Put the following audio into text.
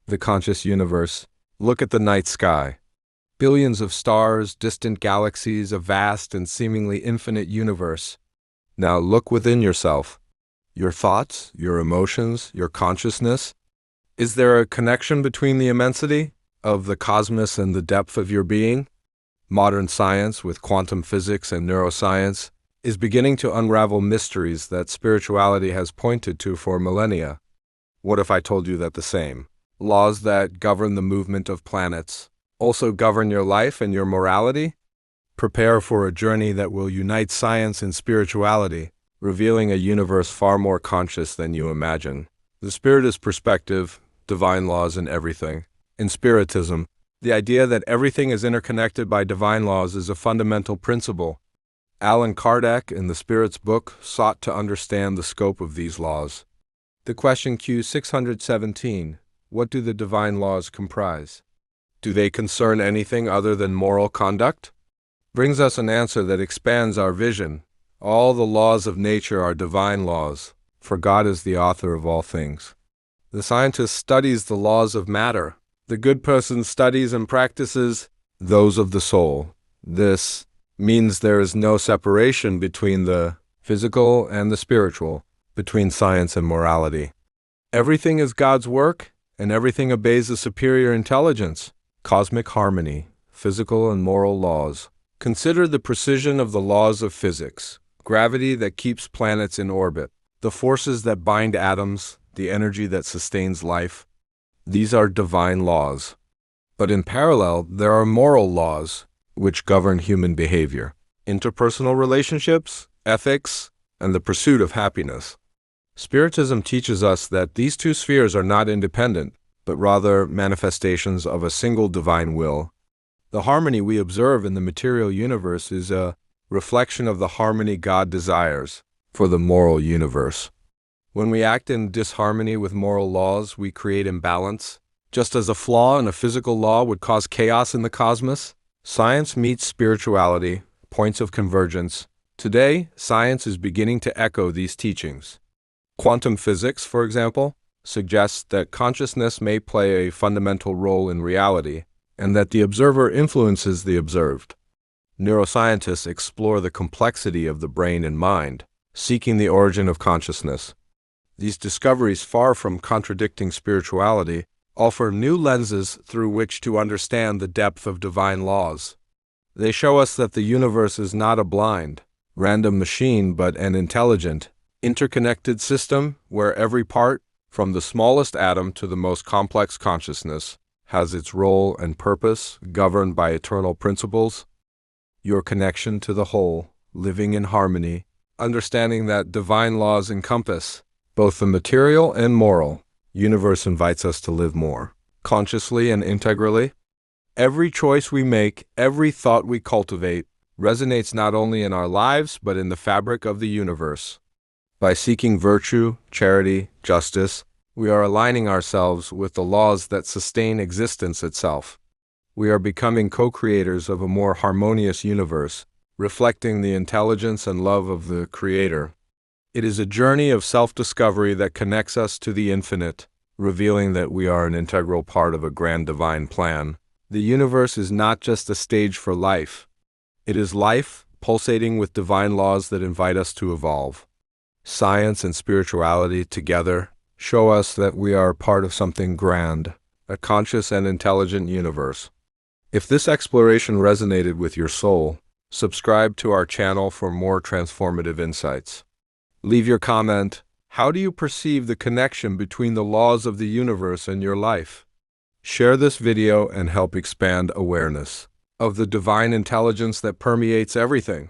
The conscious universe. Look at the night sky. Billions of stars, distant galaxies, a vast and seemingly infinite universe. Now look within yourself. Your thoughts, your emotions, your consciousness. Is there a connection between the immensity of the cosmos and the depth of your being? Modern science, with quantum physics and neuroscience, is beginning to unravel mysteries that spirituality has pointed to for millennia. What if I told you that the same laws that govern the movement of planets also govern your life and your morality? Prepare for a journey that will unite science and spirituality, revealing a universe far more conscious than you imagine. The Spiritist perspective, divine laws in everything. In Spiritism, the idea that everything is interconnected by divine laws is a fundamental principle. Allan Kardec, in the Spirit's book, sought to understand the scope of these laws. The question Q 617, what do the divine laws comprise? Do they concern anything other than moral conduct? Brings us an answer that expands our vision. All the laws of nature are divine laws, for God is the author of all things. The scientist studies the laws of matter. The good person studies and practices those of the soul. This means there is no separation between the physical and the spiritual, between science and morality. Everything is God's work, and everything obeys a superior intelligence. Cosmic harmony, physical and moral laws. Consider the precision of the laws of physics, gravity that keeps planets in orbit, the forces that bind atoms, the energy that sustains life. These are divine laws. But in parallel, there are moral laws which govern human behavior, interpersonal relationships, ethics, and the pursuit of happiness. Spiritism teaches us that these two spheres are not independent, but rather manifestations of a single divine will. The harmony we observe in the material universe is a reflection of the harmony God desires for the moral universe. When we act in disharmony with moral laws, we create imbalance. Just as a flaw in a physical law would cause chaos in the cosmos, science meets spirituality, points of convergence. Today, science is beginning to echo these teachings. Quantum physics, for example, suggests that consciousness may play a fundamental role in reality, and that the observer influences the observed. Neuroscientists explore the complexity of the brain and mind, seeking the origin of consciousness. These discoveries, far from contradicting spirituality, offer new lenses through which to understand the depth of divine laws. They show us that the universe is not a blind, random machine, but an intelligent, interconnected system where every part, from the smallest atom to the most complex consciousness, has its role and purpose governed by eternal principles. Your connection to the whole, living in harmony, understanding that divine laws encompass both the material and moral universe invites us to live more consciously and integrally. Every choice we make, every thought we cultivate, resonates not only in our lives but in the fabric of the universe. By seeking virtue, charity, justice, we are aligning ourselves with the laws that sustain existence itself. We are becoming co-creators of a more harmonious universe, reflecting the intelligence and love of the Creator. It is a journey of self-discovery that connects us to the infinite, revealing that we are an integral part of a grand divine plan. The universe is not just a stage for life. It is life, pulsating with divine laws that invite us to evolve. Science and spirituality together show us that we are part of something grand, a conscious and intelligent universe. If this exploration resonated with your soul, subscribe to our channel for more transformative insights. Leave your comment. How do you perceive the connection between the laws of the universe and your life? Share this video and help expand awareness of the divine intelligence that permeates everything.